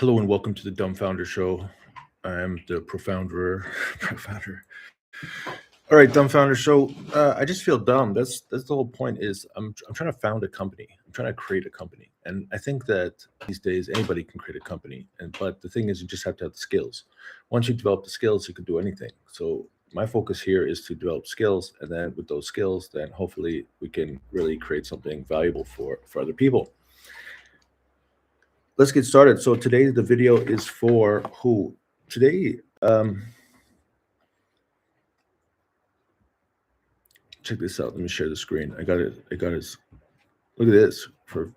Hello and welcome to the Dumb Founder Show. I am the profounder. Profounder. All right, Dumb Founder Show. I just feel dumb. That's the whole point. Is I'm trying to found a company. I'm trying to create a company, and I think that these days anybody can create a company. But the thing is, you just have to have the skills. Once you develop the skills, you can do anything. So my focus here is to develop skills, and then with those skills, then hopefully we can really create something valuable for other people. Let's get started. So today the video is for who? Today, check this out. Let me share the screen. I got it. Look at this for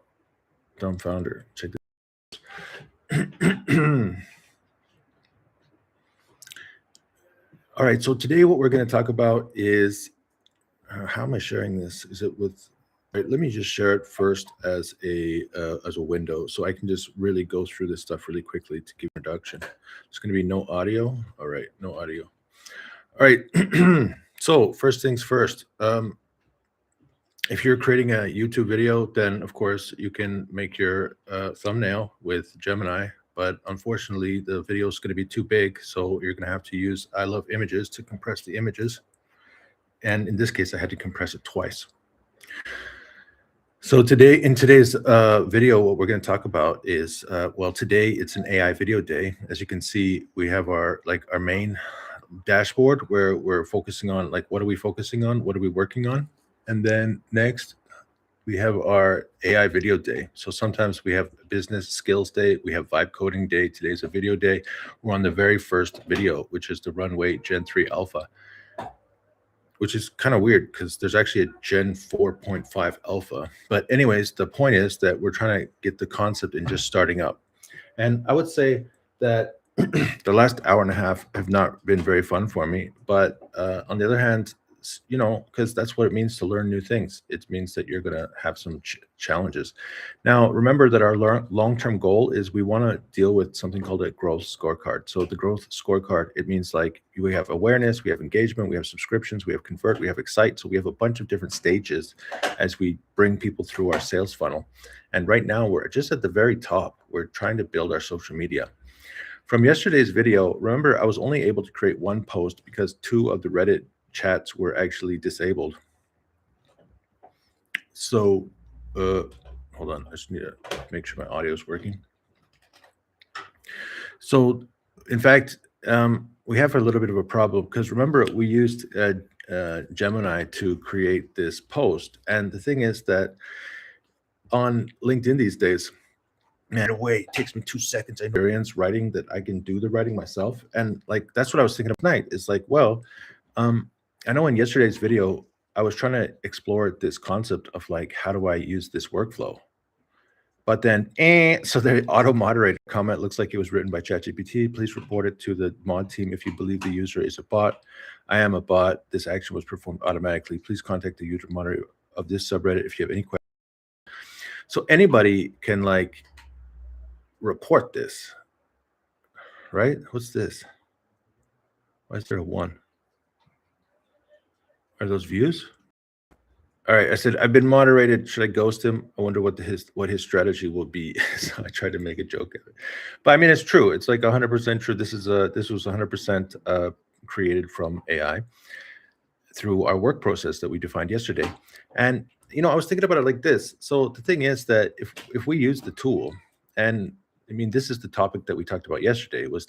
Dumb Founder. Check this. All right. So today what we're going to talk about is how am I sharing this? Is it with? All right, let me just share it first as a window, so I can just really go through this stuff really quickly to give an introduction. It's going to be no audio. All right, no audio. All right. So first things first. If you're creating a YouTube video, then of course you can make your thumbnail with Gemini, but unfortunately the video is going to be too big, so you're going to have to use I Love Images to compress the images. And in this case, I had to compress it twice. So in today's video, what we're going to talk about is, well, today it's an AI video day. As you can see, we have our main dashboard where we're focusing on what are we focusing on? What are we working on? And then next, we have our AI video day. So sometimes we have business skills day. We have vibe coding day. Today's a video day. We're on the very first video, which is the Runway Gen-3 Alpha, which is kind of weird because there's actually a Gen 4.5 Alpha. But anyways, the point is that we're trying to get the concept in just starting up. And I would say that the last hour and a half have not been very fun for me. But on the other hand, because that's what it means to learn new things. It means that you're going to have some challenges. Now, remember that our long-term goal is we want to deal with something called a growth scorecard. So the growth scorecard, it means we have awareness, we have engagement, we have subscriptions, we have convert, we have excite. So we have a bunch of different stages as we bring people through our sales funnel. And right now we're just at the very top. We're trying to build our social media. From yesterday's video, remember I was only able to create one post because 2 of the Reddit chats were actually disabled. So hold on, I just need to make sure my audio is working. So in fact, we have a little bit of a problem because remember we used Gemini to create this post. And the thing is that on LinkedIn these days, man, it takes me 2 seconds. I know writing that I can do the writing myself. And that's what I was thinking of tonight. It's I know in yesterday's video, I was trying to explore this concept of how do I use this workflow? But then, so the auto-moderator comment looks like it was written by ChatGPT. Please report it to the mod team if you believe the user is a bot. I am a bot. This action was performed automatically. Please contact the user moderator of this subreddit if you have any questions. So anybody can report this, right? What's this? Why is there a 1? Are those views? All right, I said I've been moderated. Should I ghost him? I wonder what his strategy will be. So I tried to make a joke of it, but I mean it's true. It's 100% true. This was 100% created from AI through our work process that we defined yesterday. And I was thinking about it like this. So the thing is that if we use the tool, and I mean this is the topic that we talked about yesterday. It was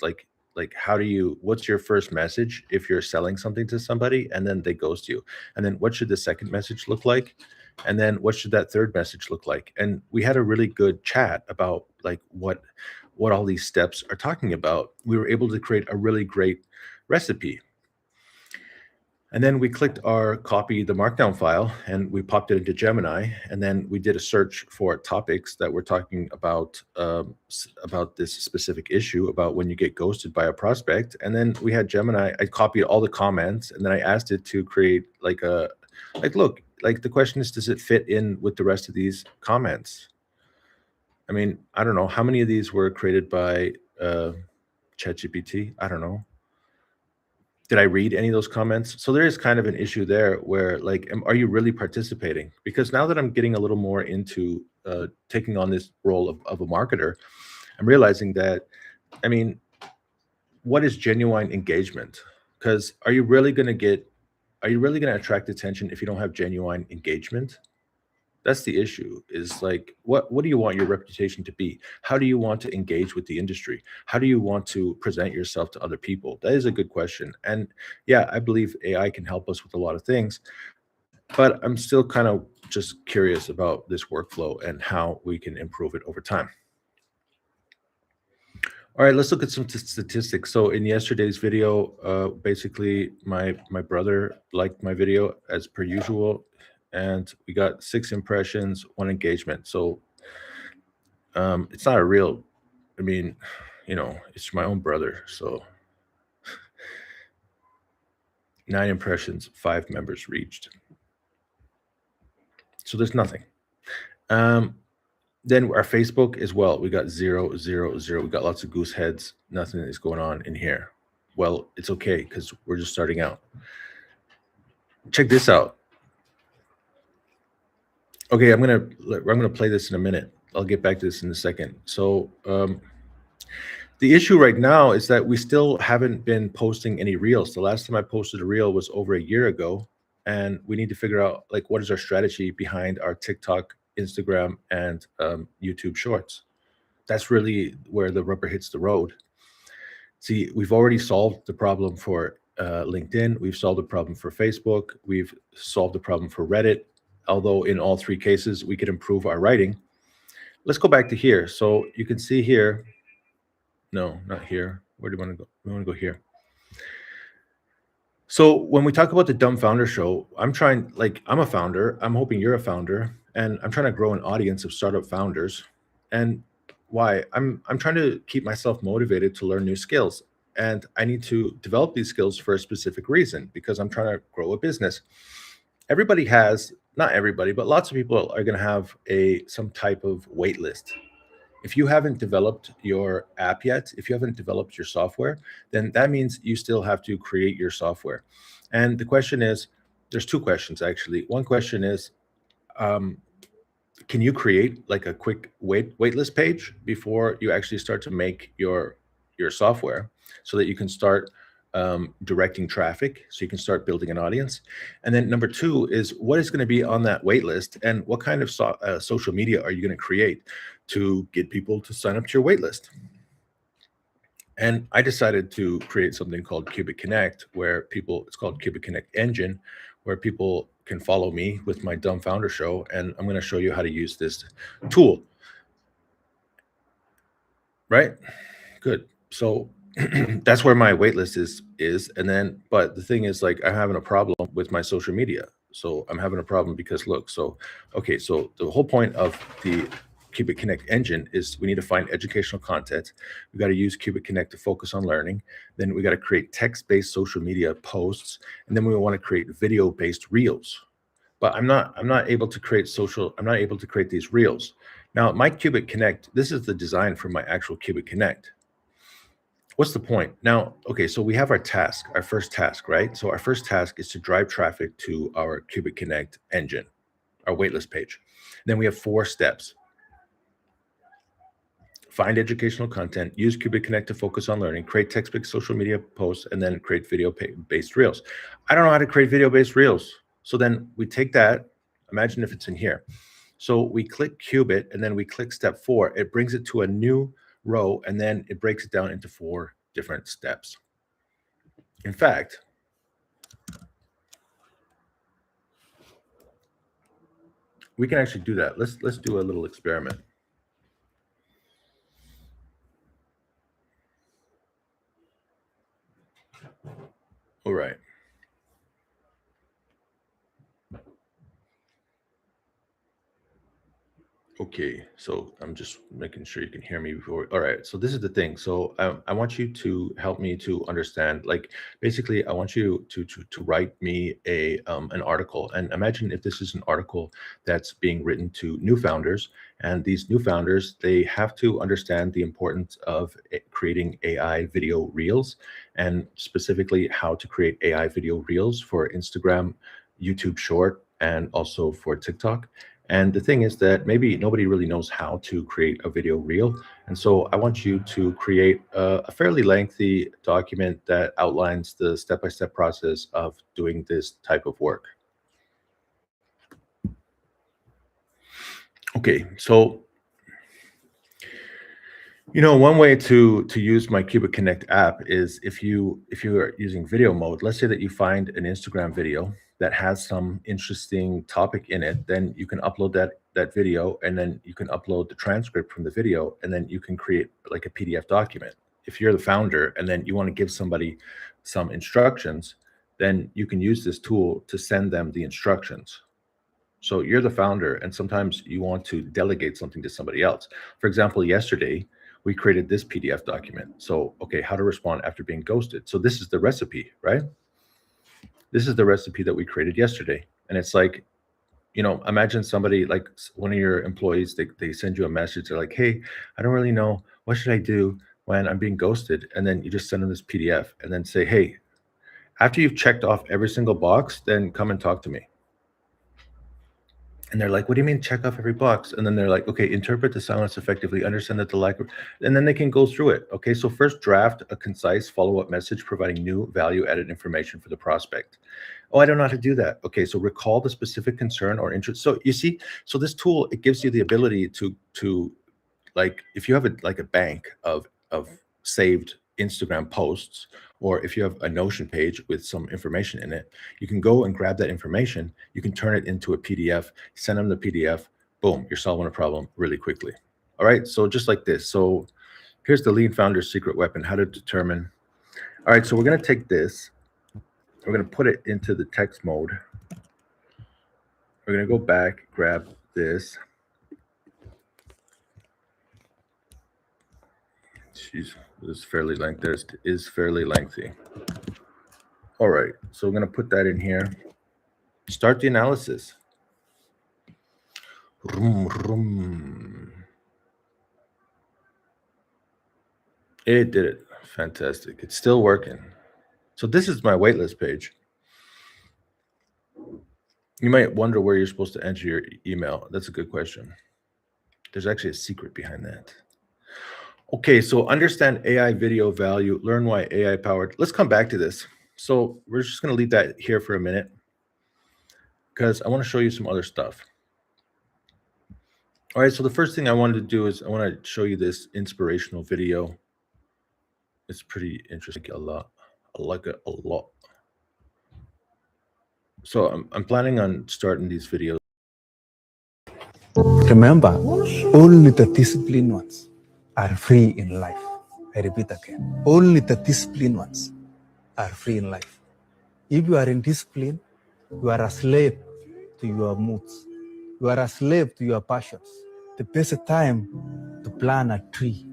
what's your first message if you're selling something to somebody and then they ghost you? And then what should the second message look like? And then what should that third message look like? And we had a really good chat about what all these steps are talking about. We were able to create a really great recipe. And then we clicked copy the markdown file and we popped it into Gemini. And then we did a search for topics that were talking about this specific issue about when you get ghosted by a prospect. And then we had Gemini, I copied all the comments and then I asked it to create look, the question is, does it fit in with the rest of these comments? I mean, I don't know how many of these were created by ChatGPT. I don't know. Did I read any of those comments? So there is kind of an issue there where are you really participating? Because now that I'm getting a little more into taking on this role of a marketer, I'm realizing that, I mean, what is genuine engagement? Because are you really going to attract attention if you don't have genuine engagement? That's the issue. Is like, what do you want your reputation to be? How do you want to engage with the industry? How do you want to present yourself to other people? That is a good question. And yeah, I believe AI can help us with a lot of things, but I'm still kind of just curious about this workflow and how we can improve it over time. All right, let's look at some statistics. So in yesterday's video, basically my brother liked my video as per usual, and we got 6 impressions, 1 engagement. So it's not a real, I mean, it's my own brother. So 9 impressions, 5 members reached. So there's nothing. Then our Facebook as well, we got 0, 0, 0. We got lots of goose heads. Nothing is going on in here. Well, it's okay because we're just starting out. Check this out. Okay, I'm gonna play this in a minute. I'll get back to this in a second. So the issue right now is that we still haven't been posting any reels. The last time I posted a reel was over a year ago, and we need to figure out like what is our strategy behind our TikTok, Instagram, and YouTube Shorts. That's really where the rubber hits the road. See, we've already solved the problem for LinkedIn. We've solved the problem for Facebook. We've solved the problem for Reddit. Although in all 3 cases, we could improve our writing. Let's go back to here. So you can see here. No, not here. Where do you want to go? We want to go here. So when we talk about the Dumb Founder Show, I'm a founder. I'm hoping you're a founder, and I'm trying to grow an audience of startup founders. And why? I'm trying to keep myself motivated to learn new skills. And I need to develop these skills for a specific reason, because I'm trying to grow a business. Everybody has, not everybody, but lots of people are going to have some type of wait list. If you haven't developed your app yet, if you haven't developed your software, then that means you still have to create your software. And the question is, there's 2 questions actually. One question is, can you create like a quick waitlist page before you actually start to make your software, so that you can start directing traffic, so you can start building an audience? And then number 2 is, what is going to be on that wait list, and what kind of social media are you going to create to get people to sign up to your wait list? And I decided to create something called Cubic Connect, where it's called Cubic Connect Engine, where people can follow me with my Dumb Founder Show, and I'm going to show you how to use this tool. Right? Good. So that's where my waitlist is. And then, but the thing is, like, I'm having a problem with my social media. So I'm having a problem because look, so the whole point of the Cubic Connect engine is we need to find educational content. We got to use Cubic Connect to focus on learning. Then we got to create text-based social media posts, and then we want to create video-based reels. But I'm not able to create these reels. Now, my Cubic Connect, this is the design for my actual Cubic Connect. What's the point? Now, okay, so we have our first task, right? So our first task is to drive traffic to our Cubic Connect engine, our waitlist page. Then we have 4 steps. Find educational content, use Cubic Connect to focus on learning, create text-based social media posts, and then create video-based reels. I don't know how to create video-based reels. So then we take that, imagine if it's in here. So we click Cubit, and then we click step 4. It brings it to a new row, and then it breaks it down into 4 different steps. In fact, we can actually do that. Let's do a little experiment. All right. Okay, so I'm just making sure you can hear me before. All right, so this is the thing. So I want you to help me to understand. Like, basically, I want you to write me an article. And imagine if this is an article that's being written to new founders, and these new founders, they have to understand the importance of creating AI video reels, and specifically how to create AI video reels for Instagram, YouTube Short, and also for TikTok. And the thing is that maybe nobody really knows how to create a video reel. And so I want you to create a fairly lengthy document that outlines the step by step process of doing this type of work. Okay, so one way to use my Cubic Connect app is if you are using video mode. Let's say that you find an Instagram video that has some interesting topic in it, then you can upload that video, and then you can upload the transcript from the video, and then you can create like a PDF document. If you're the founder and then you want to give somebody some instructions, then you can use this tool to send them the instructions. So you're the founder, and sometimes you want to delegate something to somebody else. For example, yesterday we created this PDF document. So, okay, how to respond after being ghosted. So this is the recipe, right? This is the recipe that we created yesterday. And it's like, imagine somebody like one of your employees, they send you a message. They're like, hey, I don't really know. What should I do when I'm being ghosted? And then you just send them this PDF and then say, hey, after you've checked off every single box, then come and talk to me. And they're like, what do you mean check off every box? And then they're like, okay, interpret the silence effectively, understand that the lack of, and then they can go through it. Okay, so first draft a concise follow-up message providing new value-added information for the prospect. Oh, I don't know how to do that. Okay, so recall the specific concern or interest. So you see, so this tool, it gives you the ability to like if you have like a bank of saved Instagram posts, or if you have a Notion page with some information in it, you can go and grab that information. You can turn it into a PDF, send them the PDF. Boom, you're solving a problem really quickly. All right, so just like this. So here's the lean founder's secret weapon: how to determine. All right, so we're going to take this, we're going to put it into the text mode. We're going to go back, grab this. Jeez, this is fairly lengthy. This is fairly lengthy. All right, so we're going to put that in here. Start the analysis. It did it. Fantastic. It's still working. So this is my waitlist page. You might wonder where you're supposed to enter your email. That's a good question. There's actually a secret behind that. Okay, so understand AI video value, learn why AI powered. Let's come back to this. So we're just going to leave that here for a minute because I want to show you some other stuff. All right, so the first thing I wanted to do is I want to show you this inspirational video. It's pretty interesting. I like it a lot. So I'm planning on starting these videos. Remember, only the disciplined ones are free in life. I repeat again, only the disciplined ones are free in life. If you are in discipline, you are a slave to your moods. You are a slave to your passions. The best time to plant a tree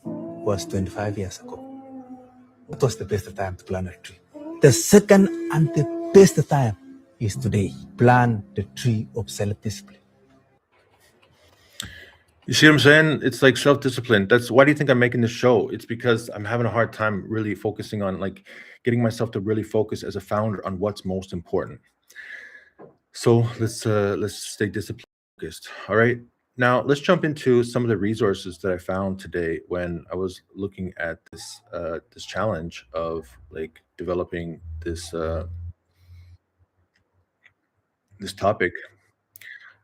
was 25 years ago. That was the best time to plant a tree. The second and the best time is today. Plant the tree of self-discipline. You see what I'm saying? It's like self-discipline. That's why do you think I'm making this show? It's because I'm having a hard time really focusing on like getting myself to really focus as a founder on what's most important. So let's stay disciplined focused. All right. Now let's jump into some of the resources that I found today when I was looking at this challenge of like developing this topic.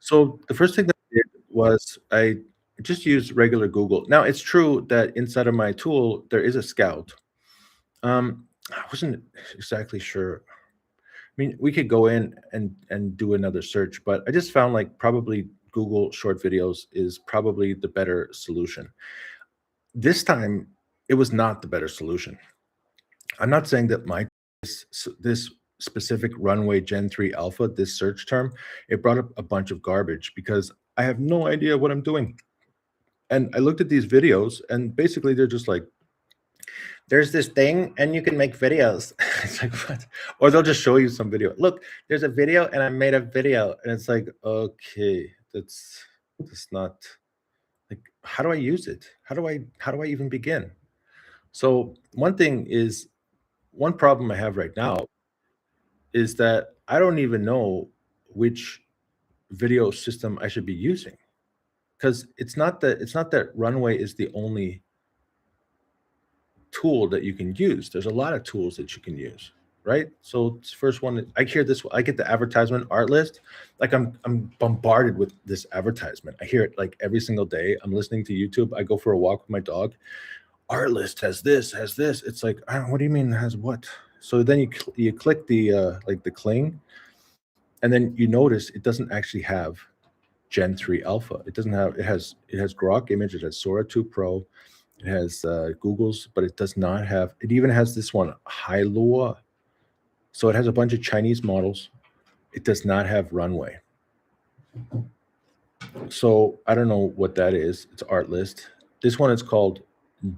So the first thing that I did was I just used regular Google. Now it's true that inside of my tool there is a scout. I wasn't exactly sure. I mean, we could go in and do another search, but I just found like probably Google short videos is probably the better solution. This time it was not the better solution. I'm not saying that this specific Runway Gen-3 Alpha, this search term, it brought up a bunch of garbage because I have no idea what I'm doing. And I looked at these videos and basically they're just like, there's this thing and you can make videos. It's like, what? Or they'll just show you some video. Look, there's a video and I made a video. And it's like, okay, that's not like, how do I use it? How do I even begin? So one problem I have right now is that I don't even know which video system I should be using, because it's not that Runway is the only tool that you can use. There's a lot of tools that you can use, right? So this first one, I hear this, I get the advertisement art list, like I'm bombarded with this advertisement. I hear it like every single day. I'm listening to YouTube. I go for a walk with my dog. Art list has this, has this. It's like, what do you mean has what? So then you click the like the cling, and then you notice it doesn't actually have Gen 3 Alpha. It doesn't have. It has Grok image. It has Sora 2 Pro. It has Google's, but it does not have. It even has this one, Hailua. So it has a bunch of Chinese models. It does not have Runway. So I don't know what that is. It's art list. This one is called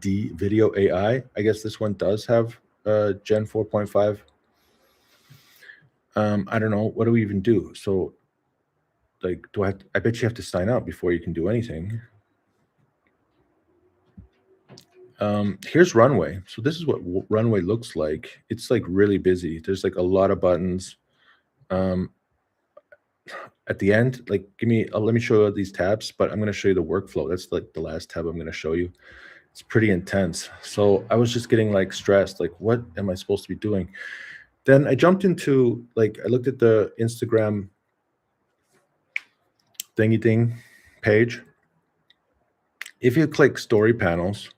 D Video AI. I guess this one does have Gen 4.5. I don't know. What do we even do? So, like, I bet you have to sign up before you can do anything. Here's Runway. So this is what Runway looks like. It's like really busy. There's like a lot of buttons. At the end, like, let me show you these tabs, but I'm going to show you the workflow. That's like the last tab I'm going to show you. It's pretty intense. So I was just getting like stressed, like, what am I supposed to be doing? Then I jumped into, like, I looked at the Instagram thingy thing page. If you click story panels,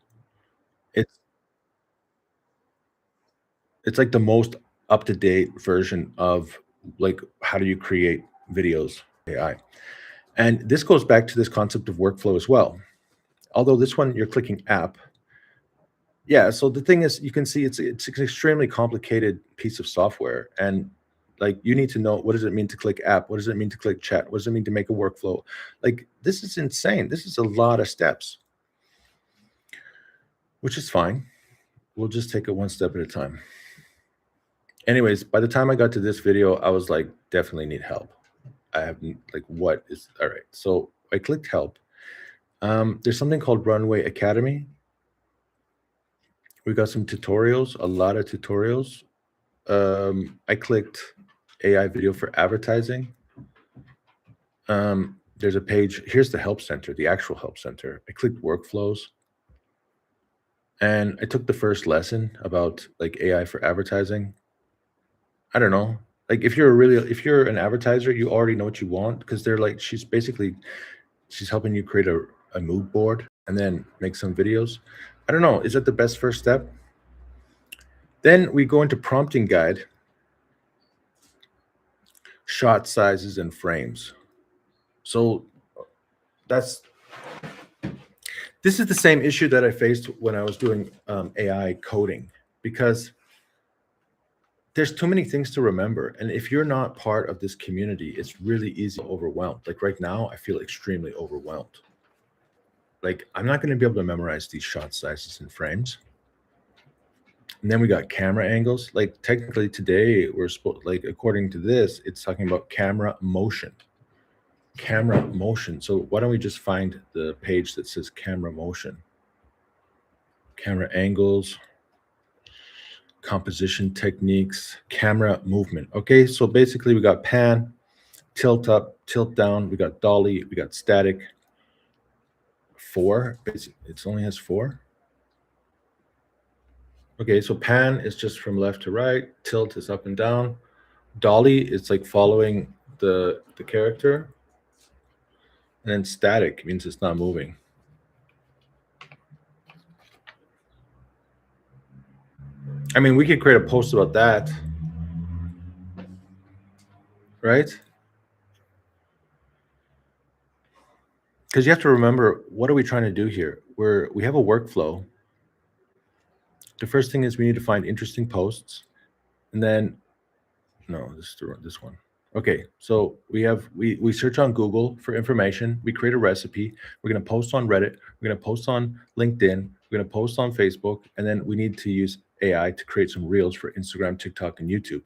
it's like the most up-to-date version of, like, how do you create videos AI. And this goes back to this concept of workflow as well. Although this one you're clicking app. Yeah, so the thing is, you can see it's an extremely complicated piece of software, and like, you need to know, what does it mean to click app? What does it mean to click chat? What does it mean to make a workflow? Like, this is insane. This is a lot of steps, which is fine. We'll just take it one step at a time. Anyways, by the time I got to this video, I was like, definitely need help. I have, like, what is, all right. So I clicked help. There's something called Runway Academy. We got some tutorials, a lot of tutorials. I clicked AI video for advertising. There's a page. Here's the help center, the actual help center. I clicked workflows, and I took the first lesson about, like, AI for advertising. I don't know. Like, if you're an advertiser, you already know what you want, because they're like, she's helping you create a mood board and then make some videos. I don't know. Is that the best first step? Then we go into prompting guide, shot sizes and frames. So this is the same issue that I faced when I was doing AI coding, because there's too many things to remember. And if you're not part of this community, it's really easy to overwhelmed. Like, right now, I feel extremely overwhelmed. Like, I'm not going to be able to memorize these shot sizes and frames. And then we got camera angles. Like, technically today, we're supposed, like, according to this, it's talking about camera motion. Camera motion. So why don't we just find the page that says camera motion? Camera angles, composition techniques, camera movement. Okay, so basically we got pan, tilt up, tilt down, we got dolly, we got static. 4, it only has 4. Okay, so pan is just from left to right, tilt is up and down, dolly is like following the character, and then static means it's not moving. I mean, we could create a post about that, right? Because you have to remember, what are we trying to do here? We have a workflow. The first thing is we need to find interesting posts, and then, no, this one. Okay, so we search on Google for information. We create a recipe. We're going to post on Reddit. We're going to post on LinkedIn. We're going to post on Facebook, and then we need to use AI to create some reels for Instagram, TikTok, and YouTube.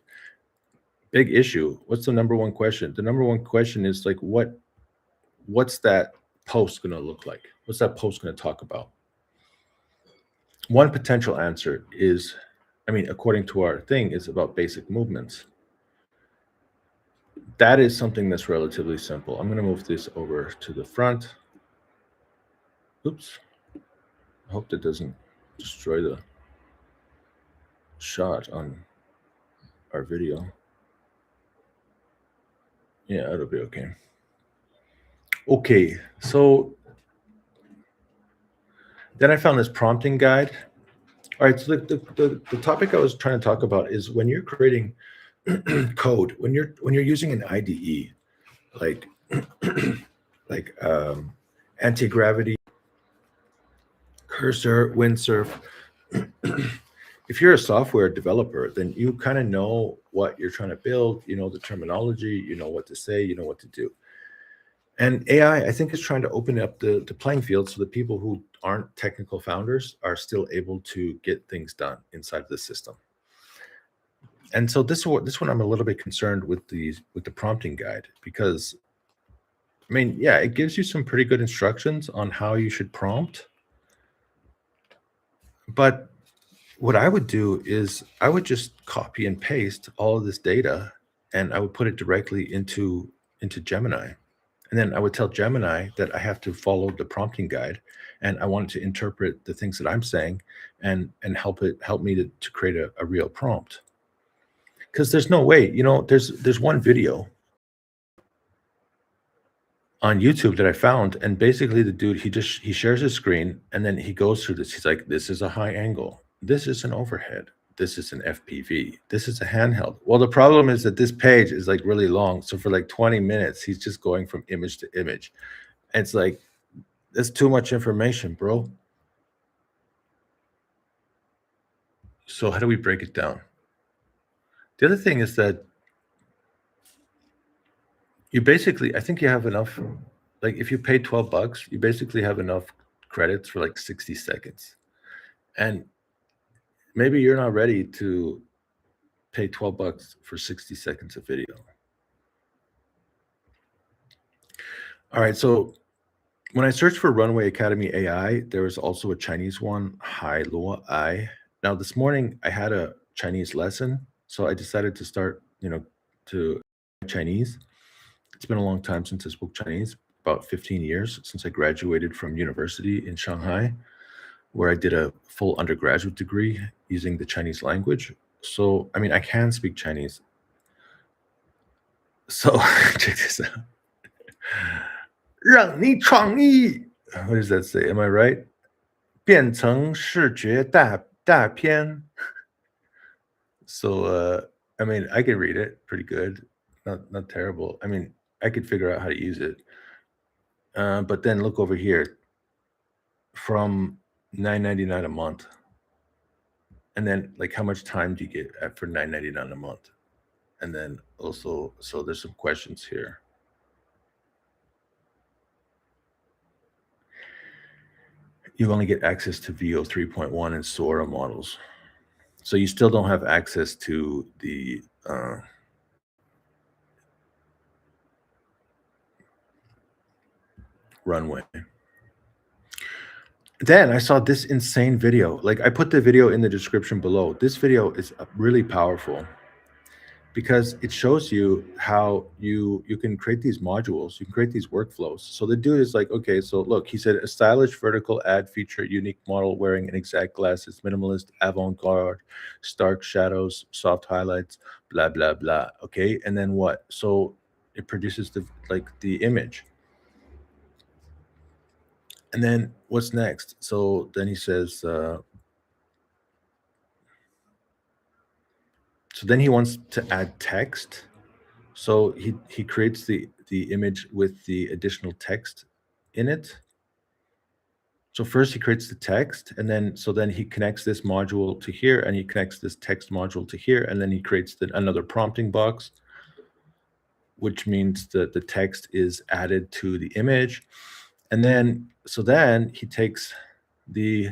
Big issue. What's the number one question? The number one question is, like, what's that post going to look like? What's that post going to talk about? One potential answer is, I mean, according to our thing, is about basic movements. that is something that's relatively simple. I'm going to move this over to the front. Oops. I hope that doesn't destroy the shot on our video. Yeah, it'll be okay. Okay, so then I found this prompting guide. All right, so the topic I was trying to talk about is when you're creating code, when you're using an IDE, like like anti-gravity, cursor, windsurf. If you're a software developer, then you kind of know what you're trying to build, you know the terminology, you know what to say, you know what to do. And AI, I think, is trying to open up the playing field so that people who aren't technical founders are still able to get things done inside of the system. And so this one I'm a little bit concerned with the prompting guide, because I mean, yeah, it gives you some pretty good instructions on how you should prompt. But what I would do is I would just copy and paste all of this data, and I would put it directly into Gemini. And then I would tell Gemini that I have to follow the prompting guide, and I want it to interpret the things that I'm saying and help me to create a real prompt. Because there's no way, there's one video on YouTube that I found, and basically the dude, he shares his screen, and then he goes through this. He's like, this is a high angle, this is an overhead, this is an FPV, this is a handheld. Well, the problem is that this page is like really long, so for like 20 minutes he's just going from image to image. It's like, that's too much information, bro. So how do we break it down? The other thing is that you basically, I think you have enough, like if you pay $12, you basically have enough credits for like 60 seconds. And maybe you're not ready to pay $12 for 60 seconds of video. All right, so when I searched for Runway Academy AI, there was also a Chinese one, Hai Luo Ai. Now this morning I had a Chinese lesson, so I decided to start, to Chinese. It's been a long time since I spoke Chinese, about 15 years since I graduated from university in Shanghai, where I did a full undergraduate degree using the Chinese language. So, I mean, I can speak Chinese. So, check this out. 让你创意. What does that say? Am I right? 变成视觉大片. So, I mean, I can read it pretty good. Not terrible. I mean, I could figure out how to use it. But then look over here, from $9.99 a month. And then, like, how much time do you get for $9.99 a month? And then also, so there's some questions here. You only get access to VO 3.1 and Sora models. So you still don't have access to the Runway. Then I saw this insane video. Like, I put the video in the description below. This video is really powerful because it shows you how you can create these modules, you can create these workflows. So the dude is like, okay, so look, he said a stylish vertical ad feature, unique model wearing an exact glasses, minimalist, avant-garde, stark shadows, soft highlights, blah blah blah. Okay, and then what? So it produces the image. And then what's next? So then he says, so then he wants to add text. So he creates the image with the additional text in it. So first he creates the text, and then he connects this module to here, and he connects this text module to here, and then he creates another prompting box, which means that the text is added to the image. And then he takes the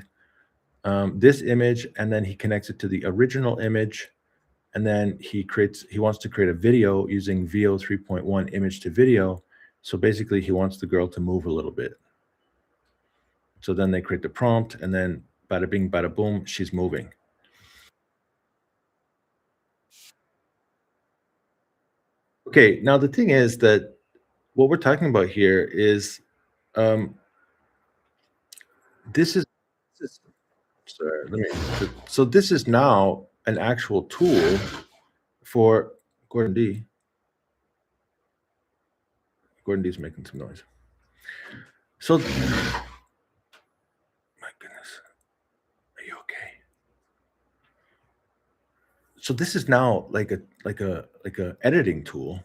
this image, and then he connects it to the original image, and then he wants to create a video using VO 3.1 image to video. So basically he wants the girl to move a little bit. So then they create the prompt, and then bada bing, bada boom, she's moving. Okay, now the thing is that what we're talking about here is um, this is, this is sorry, let me. So this is now an actual tool for Gordon D. Gordon D's making some noise. So, my goodness, are you okay? So this is now like a editing tool,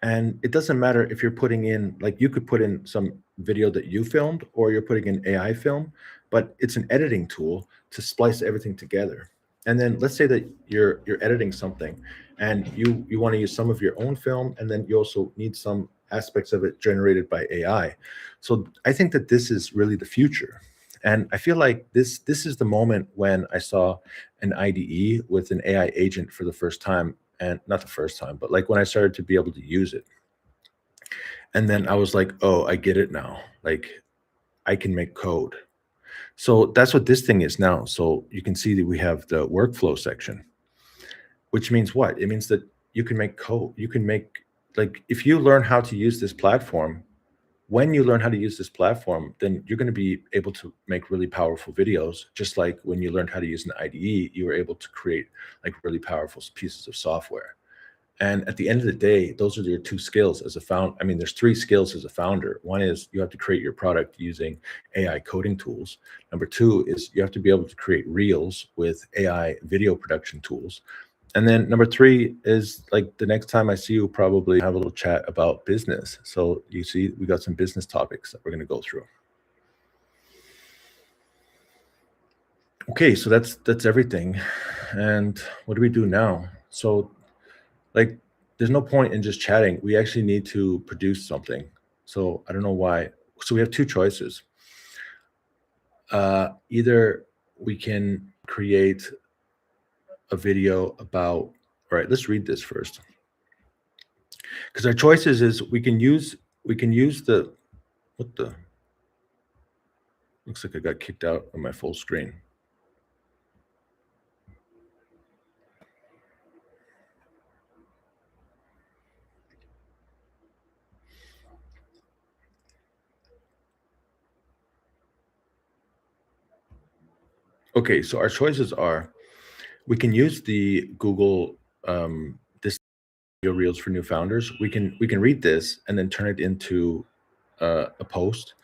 and it doesn't matter if you're putting in, like, you could put in some video that you filmed or you're putting in AI film, but it's an editing tool to splice everything together. And then let's say that you're editing something and you want to use some of your own film, and then you also need some aspects of it generated by AI. So I think that this is really the future. And I feel like this is the moment when I saw an IDE with an AI agent for the first time, and not the first time, but like when I started to be able to use it. And then I was like, oh, I get it now. Like, I can make code. So that's what this thing is now. So you can see that we have the workflow section, which means what? It means that you can make code. You can make, like, if you learn how to use this platform, when you learn how to use this platform, then you're going to be able to make really powerful videos. Just like when you learned how to use an IDE, you were able to create like really powerful pieces of software. And at the end of the day, those are your two skills as a founder. I mean, there's three skills as a founder. One is you have to create your product using AI coding tools. Number two is you have to be able to create reels with AI video production tools. And then number three is, like, the next time I see you, probably have a little chat about business. So you see, we got some business topics that we're going to go through. Okay, so that's everything. And what do we do now? So, like, there's no point in just chatting. We actually need to produce something. So I don't know why. So we have two choices. Either we can create a video about, all right, let's read this first. Because our choices is we can use the, what the, looks like I got kicked out of my full screen. Okay, so our choices are, we can use the Google this video reels for new founders. We can read this and then turn it into a post,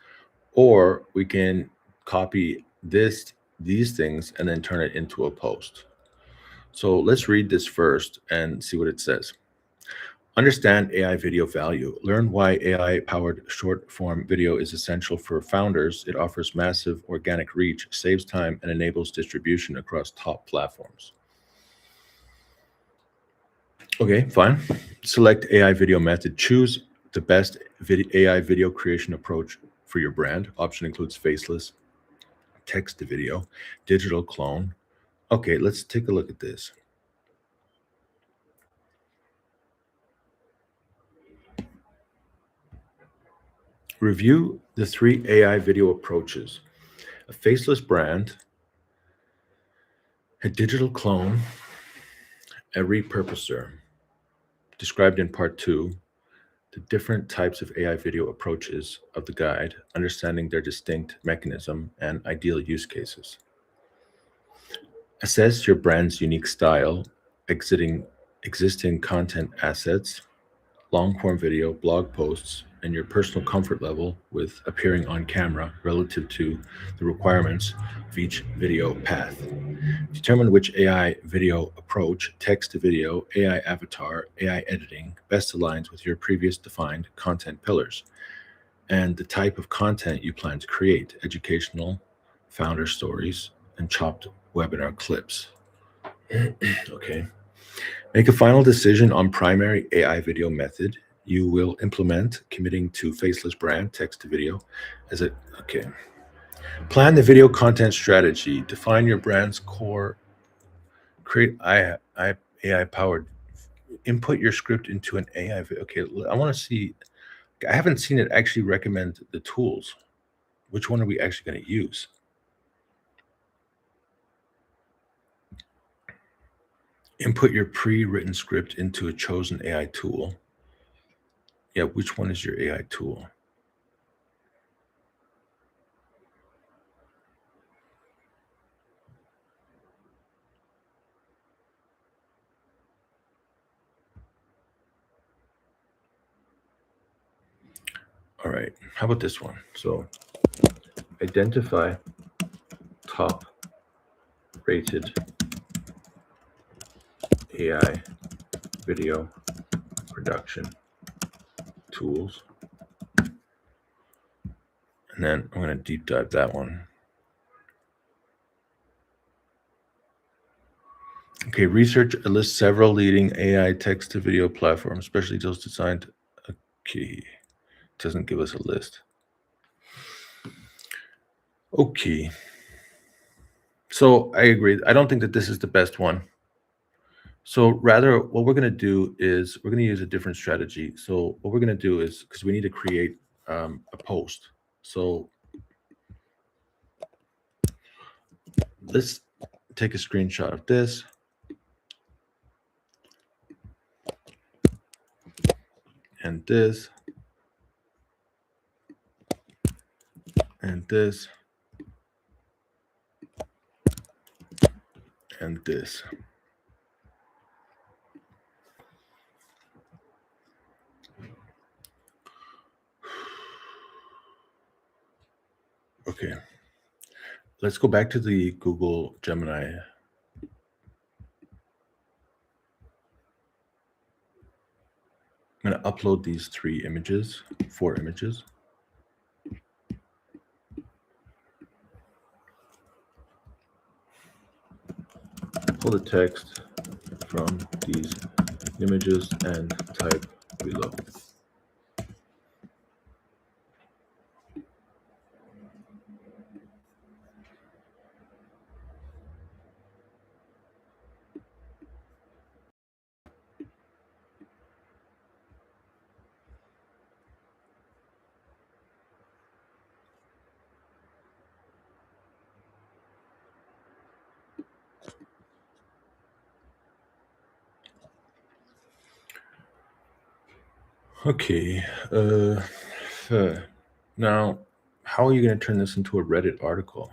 or we can copy these things and then turn it into a post. So let's read this first and see what it says. Understand AI video value. Learn why AI-powered short-form video is essential for founders. It offers massive organic reach, saves time, and enables distribution across top platforms. Okay, fine. Select AI video method. Choose the best AI video creation approach for your brand. Option includes faceless, text to video, digital clone. Okay, let's take a look at this. Review the three AI video approaches: a faceless brand, a digital clone, a repurposer. Described in part 2, the different types of AI video approaches of the guide, understanding their distinct mechanism and ideal use cases. Assess your brand's unique style, existing content assets, long-form video, blog posts, and your personal comfort level with appearing on camera relative to the requirements of each video path. Determine which AI video approach, text to video, AI avatar, AI editing, best aligns with your previous defined content pillars and the type of content you plan to create: educational, founder stories, and chopped webinar clips. Okay. Make a final decision on primary AI video method you will implement, committing to faceless brand, text to video as a, okay. Plan the video content strategy. Define your brand's core. Create AI powered. Input your script into an AI. Okay, I want to see. I haven't seen it actually recommend the tools. Which one are we actually going to use? Input your pre-written script into a chosen AI tool. Yeah, which one is your AI tool? All right, how about this one? So identify top rated AI video production tools. And then I'm going to deep dive that one. Okay, research lists several leading AI text to video platforms, especially those designed. Okay, doesn't give us a list. Okay. So I agree. I don't think that this is the best one. So rather, what we're going to do is we're going to use a different strategy. So what we're going to do is, because we need to create a post. So let's take a screenshot of this. And this. And this. And this. Okay. Let's go back to the Google Gemini. I'm going to upload these 4 images. Pull the text from these images and type below. Okay. Now, how are you going to turn this into a Reddit article?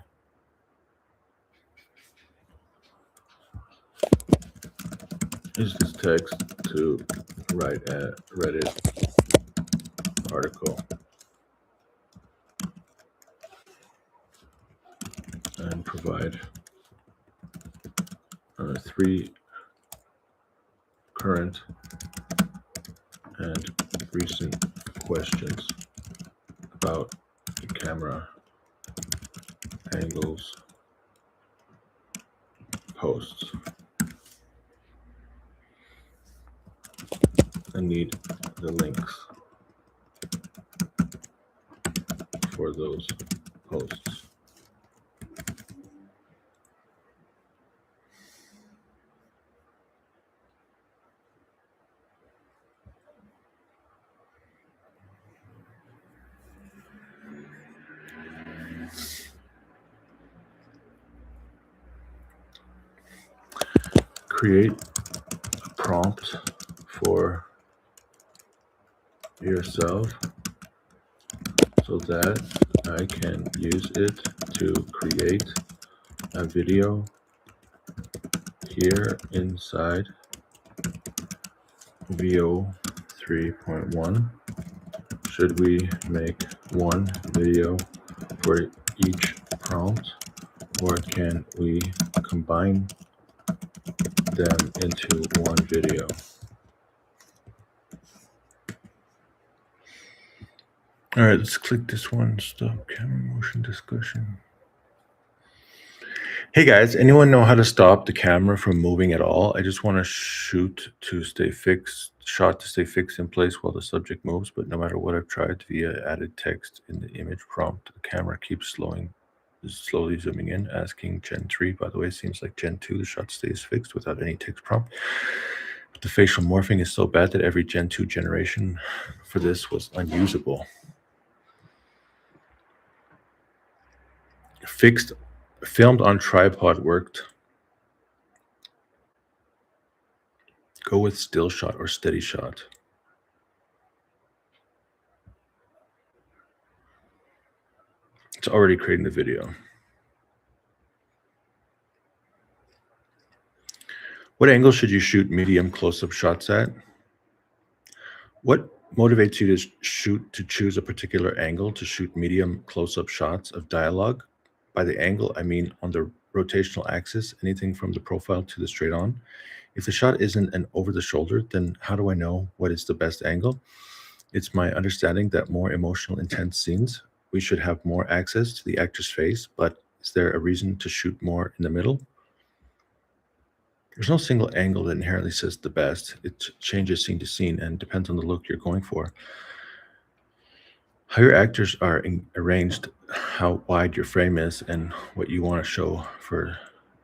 Use this text to write a Reddit article and provide 3 current and recent questions about camera angles posts. I need the links for those posts. Create a prompt for yourself so that I can use it to create a video here inside VO 3.1. Should we make one video for each prompt, or can we combine them into one video? All right, let's click this one. Stop camera motion discussion. Hey guys, anyone know how to stop the camera from moving at all? I just want to shot to stay fixed in place while the subject moves, but no matter what I've tried via added text in the image prompt, the camera keeps slowly zooming in, asking Gen 3. By the way, it seems like Gen 2, the shot stays fixed without any text prompt. But the facial morphing is so bad that every Gen 2 generation for this was unusable. Filmed on tripod worked. Go with still shot or steady shot. It's already creating the video. What angle should you shoot medium close-up shots at? What motivates you to choose a particular angle to shoot medium close-up shots of dialogue? By the angle, I mean on the rotational axis, anything from the profile to the straight on. If the shot isn't an over the shoulder, then how do I know what is the best angle? It's my understanding that more emotional, intense scenes, we should have more access to the actor's face, but is there a reason to shoot more in the middle? There's no single angle that inherently says the best. It changes scene to scene and depends on the look you're going for. How your actors are arranged, how wide your frame is, and what you want to show for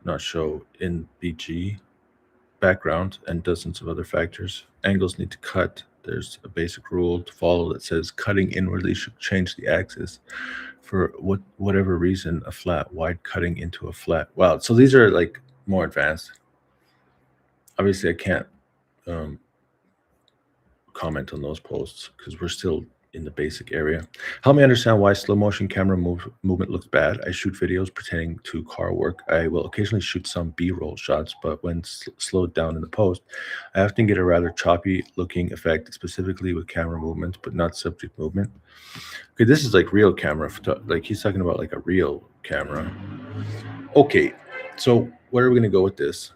not show in BG, background, and dozens of other factors. Angles need to cut. There's a basic rule to follow that says cutting inwardly should change the axis. For whatever reason, a flat wide cutting into a flat. Wow. So these are like more advanced. Obviously, I can't comment on those posts because we're still in the basic area. Help me understand why slow motion camera movement looks bad. I shoot videos pertaining to car work. I will occasionally shoot some B-roll shots, but when slowed down in the post, I often get a rather choppy looking effect, specifically with camera movement, but not subject movement. Okay, this is like real camera, like he's talking about like a real camera. Okay, so where are we gonna go with this?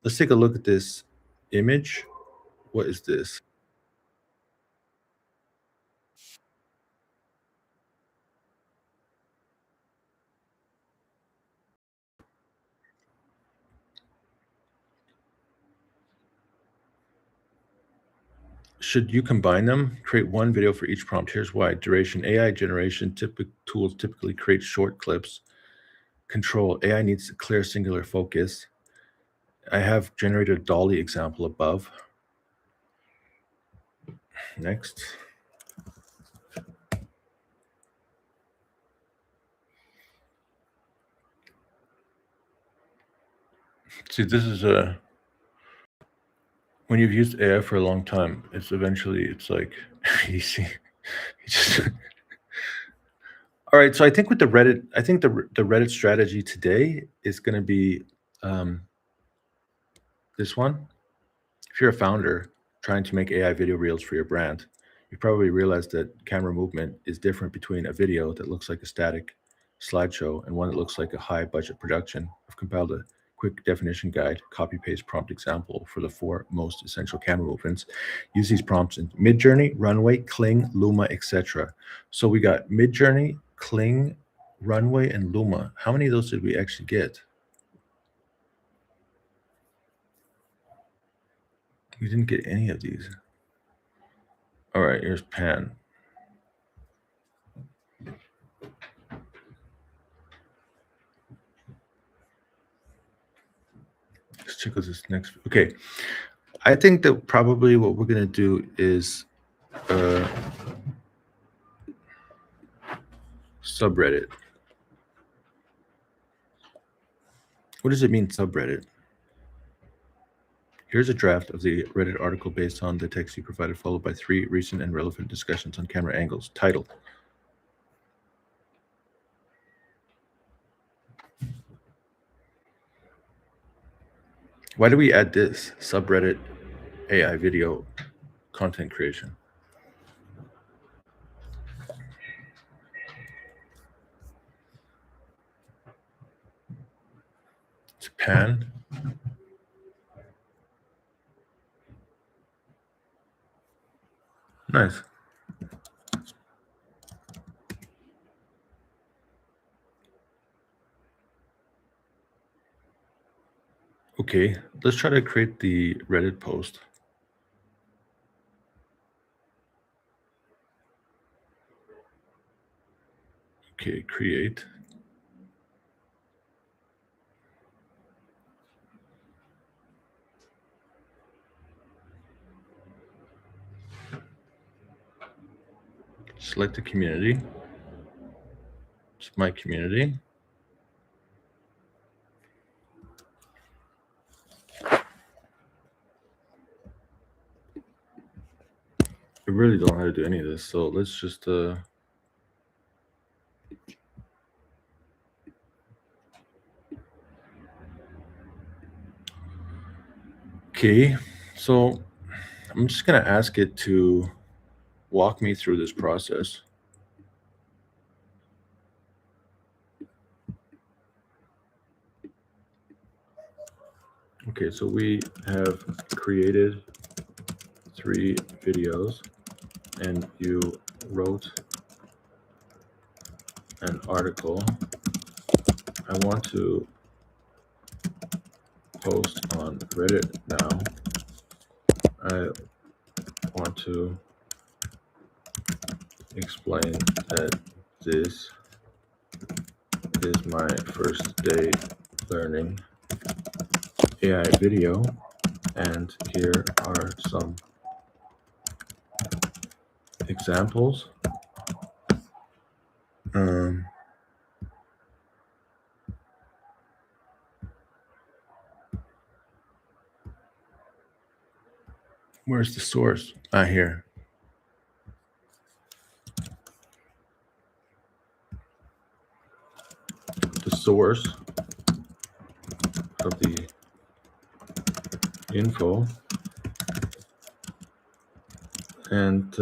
Let's take a look at this image. What is this? Should you combine them? Create one video for each prompt. Here's why. Duration. AI generation tools typically create short clips. Control. AI needs a clear singular focus. I have generated a dolly example above. Next. See, this is a when you've used AI for a long time, it's like you see, you just all right. So I think with the Reddit, I think the Reddit strategy today is going to be this one. If you're a founder trying to make AI video reels for your brand, you probably realized that camera movement is different between a video that looks like a static slideshow and one that looks like a high budget production. I've compiled a quick definition guide, copy paste prompt example for the 4 most essential camera movements. Use these prompts in Midjourney, Runway, Kling, Luma, etc. So we got Midjourney, Kling, Runway, and Luma. How many of those did we actually get? We didn't get any of these. All right, here's Pan. Let's check out this next. Okay, I think that probably what we're gonna do is subreddit. What does it mean, subreddit? Here's a draft of the Reddit article based on the text you provided, followed by 3 recent and relevant discussions on camera angles. Title. Why do we add this? Subreddit AI video content creation. It's Pan. Nice. Okay, let's try to create the Reddit post. Okay, create. Select the community. It's my community. I really don't know how to do any of this, so let's just Okay, so I'm just gonna ask it to walk me through this process. Okay, so we have created 3 videos and you wrote an article. I want to post on Reddit now. I want to explain that this is my first day learning AI video, and here are some examples. Where's the source? Here. The source of the info, and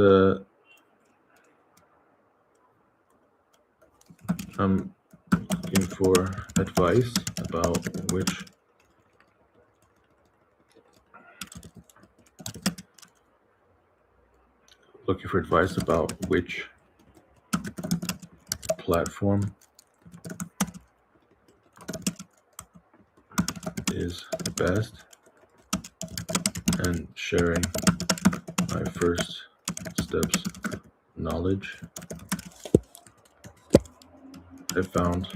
I'm looking for advice about which platform is the best, and sharing my first steps knowledge. I found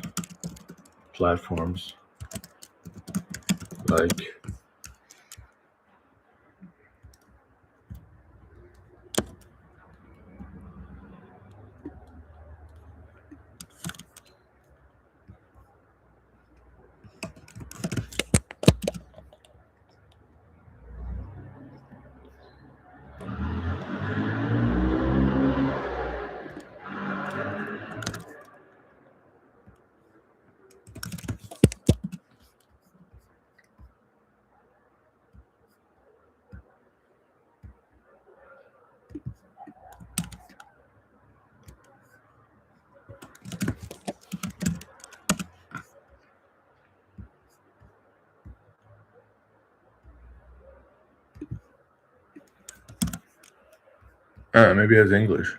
platforms like maybe as English.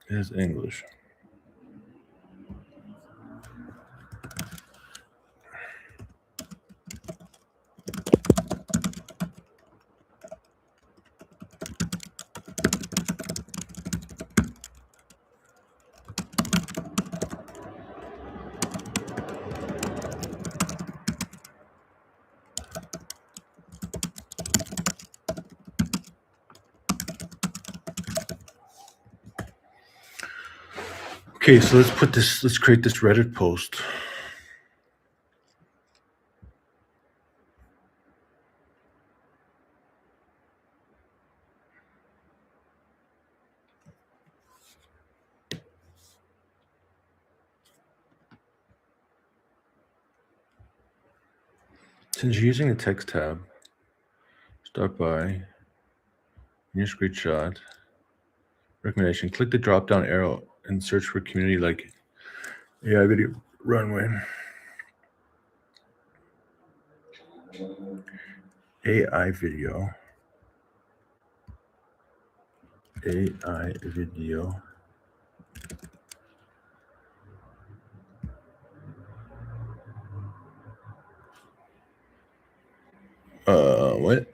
Is English. Okay, so let's create this Reddit post. Since you're using the text tab, start by new screenshot, recommendation, click the drop down arrow and search for community like AI video runway. AI video. AI video. What?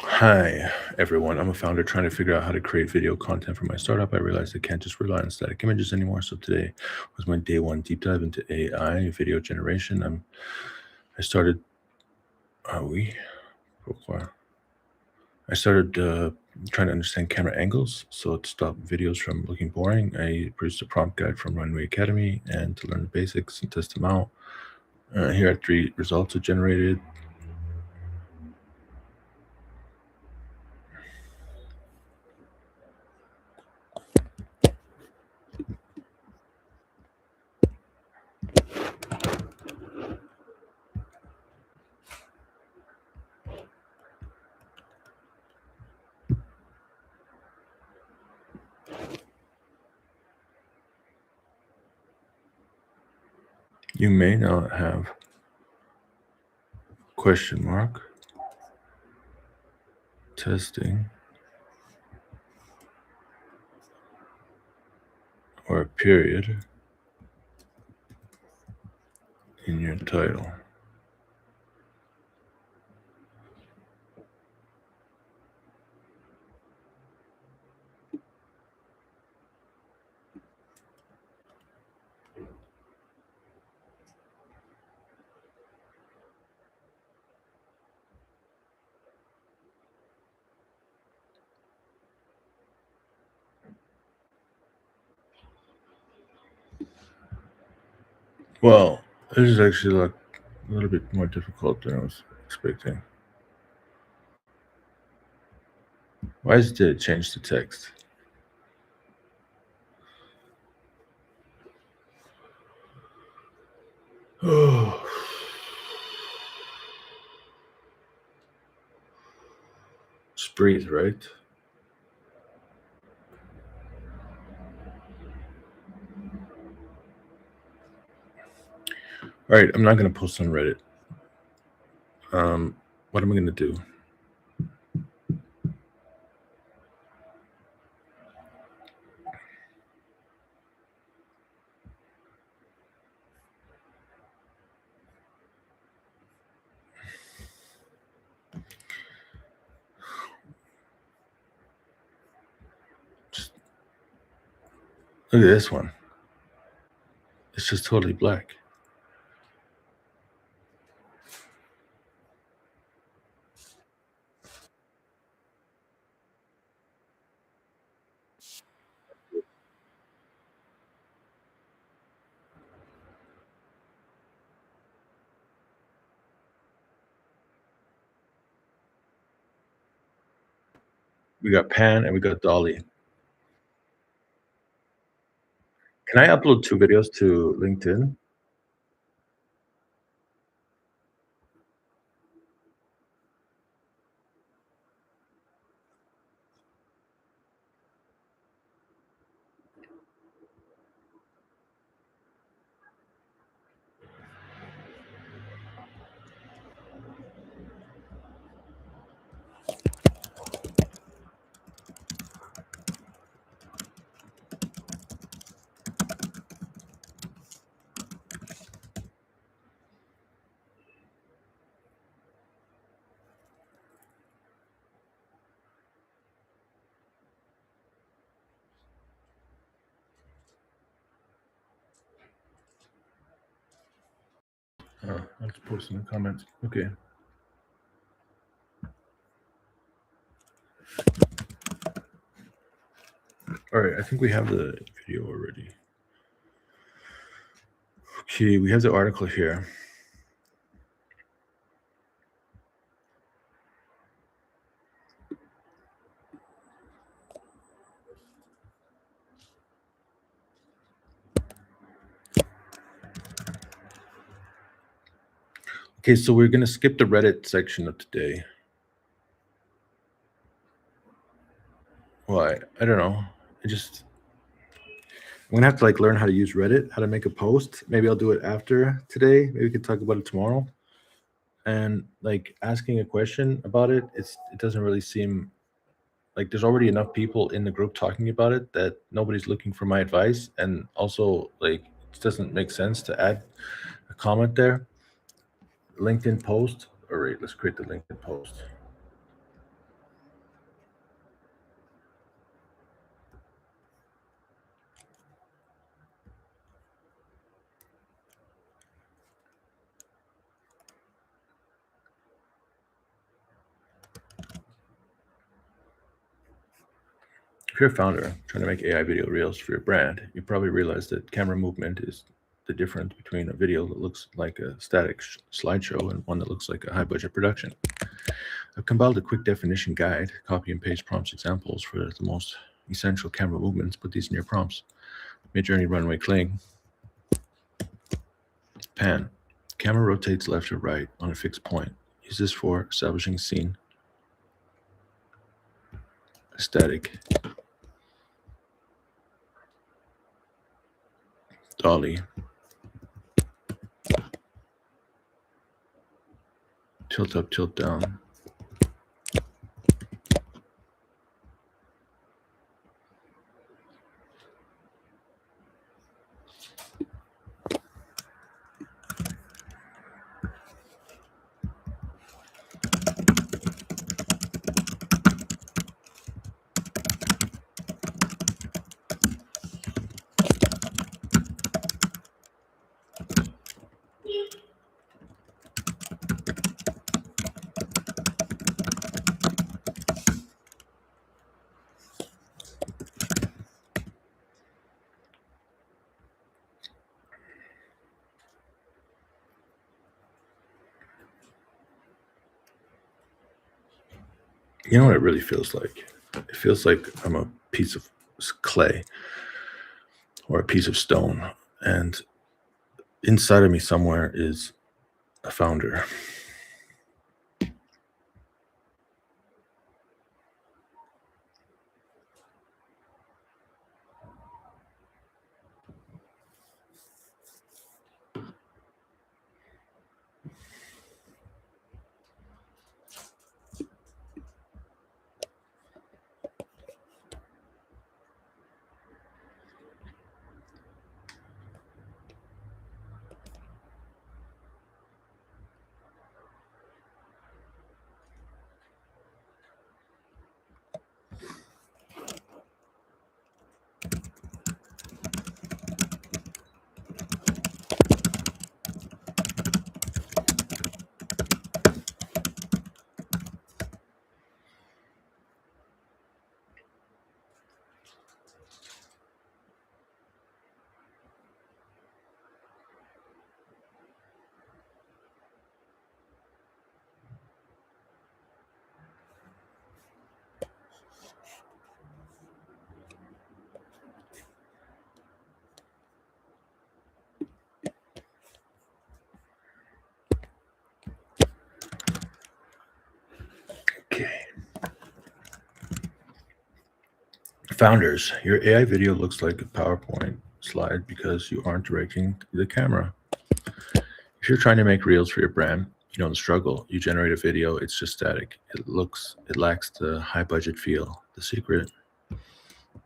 Hi, everyone. I'm a founder trying to figure out how to create video content for my startup. I realized I can't just rely on static images anymore. So today was my day one deep dive into AI video generation. I started. I started trying to understand camera angles, so to stop videos from looking boring. I produced a prompt guide from Runway Academy, and to learn the basics and test them out. Here are 3 results I generated. You may not have question mark testing or a period in your title. Well, this is actually like a little bit more difficult than I was expecting. Why did it change the text? Oh. Just breathe, right? All right, I'm not going to post on Reddit. What am I going to do? Just look at this one. It's just totally black. We got Pan and we got Dolly. Can I upload 2 videos to LinkedIn? I'll just post in the comments. Okay. All right, I think we have the video already. Okay, we have the article here. Okay, so we're going to skip the Reddit section of today. Why? I don't know. I'm gonna have to like learn how to use Reddit, how to make a post. Maybe I'll do it after today. Maybe we can talk about it tomorrow. And like asking a question about it, it doesn't really seem like there's already enough people in the group talking about it that nobody's looking for my advice. And also, like, it doesn't make sense to add a comment there. LinkedIn post. All right, let's create the LinkedIn post. If you're a founder trying to make AI video reels for your brand, you probably realize that camera movement is the difference between a video that looks like a static slideshow and one that looks like a high-budget production. I've compiled a quick definition guide, copy and paste prompts examples for the most essential camera movements. Put these in your prompts. Mid-journey runway cling. Pan. Camera rotates left or right on a fixed point. Use this for establishing scene. Static. Dolly. Tilt up, tilt down. You know what it really feels like? It feels like I'm a piece of clay or a piece of stone, and inside of me somewhere is a founder. Okay. Founders, your AI video looks like a PowerPoint slide because you aren't directing the camera. If you're trying to make reels for your brand, you know the struggle. You generate a video, it's just static. It lacks the high budget feel. The secret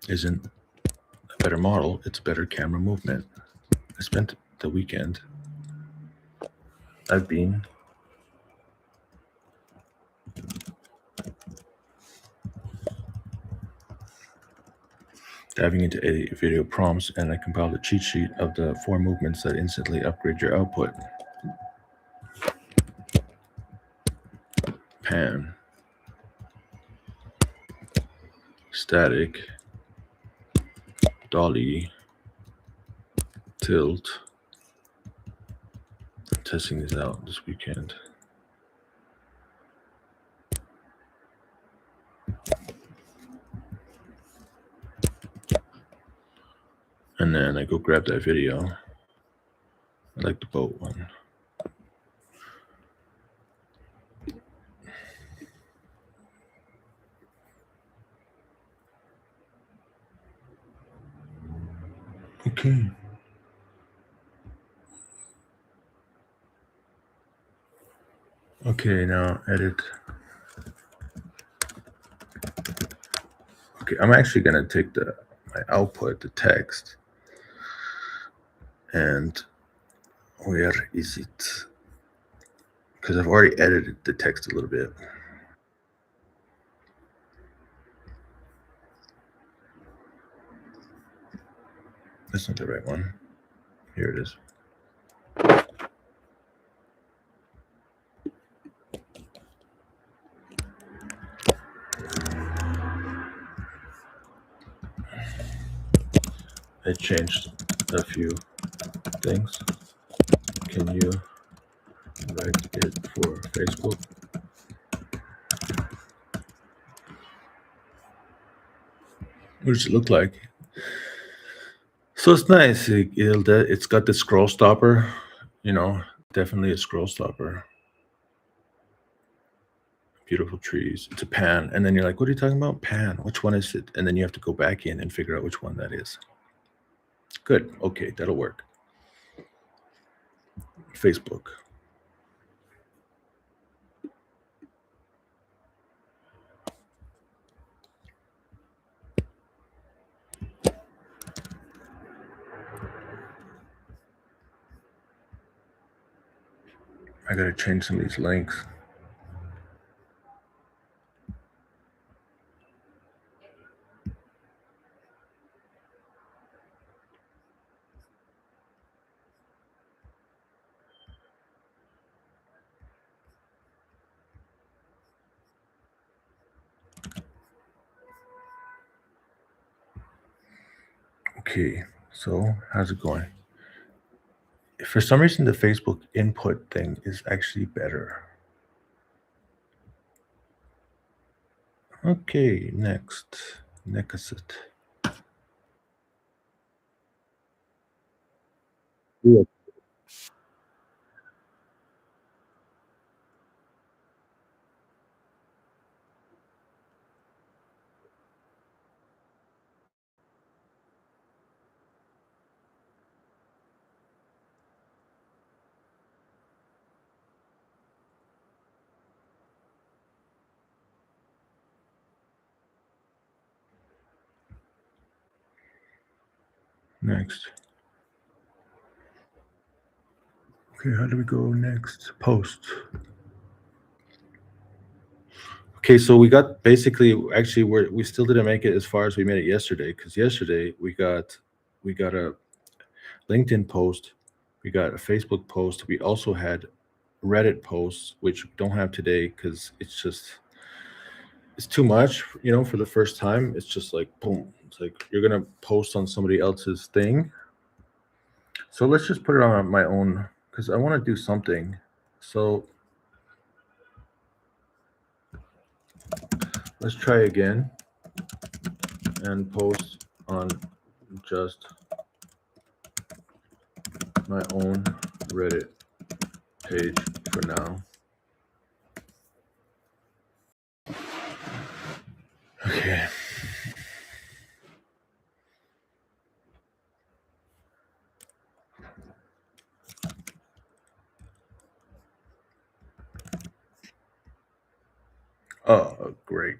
isn't a better model, it's a better camera movement. I spent the weekend. I've been diving into video prompts, and I compiled a cheat sheet of the 4 movements that instantly upgrade your output. Pan, static, dolly, tilt. I'm testing these out this weekend. And then I go grab that video. I like the boat one. Okay. Okay, now edit. Okay, I'm actually gonna take my output, the text, and where is it? Because I've already edited the text a little bit. That's not the right one. Here it is. I changed a few things. Can you write it for Facebook? What does it look like? So it's nice. It's got the scroll stopper, definitely a scroll stopper. Beautiful trees. It's a pan. And then you're like, what are you talking about? Pan. Which one is it? And then you have to go back in and figure out which one that is. Good. Okay, that'll work. Facebook. I gotta change some of these links. Okay, so how's it going? For some reason, the Facebook input thing is actually better. Okay, next. Next. Yeah. Next. Okay, how do we go next? Post. Okay, so we got basically actually we still didn't make it as far as we made it yesterday, because yesterday we got a LinkedIn post, we got a Facebook post, we also had Reddit posts, which we don't have today because it's too much, for the first time. It's just like boom. It's like you're gonna post on somebody else's thing. So let's just put it on my own because I want to do something. So let's try again and post on just my own Reddit page for now. Okay. Oh, great.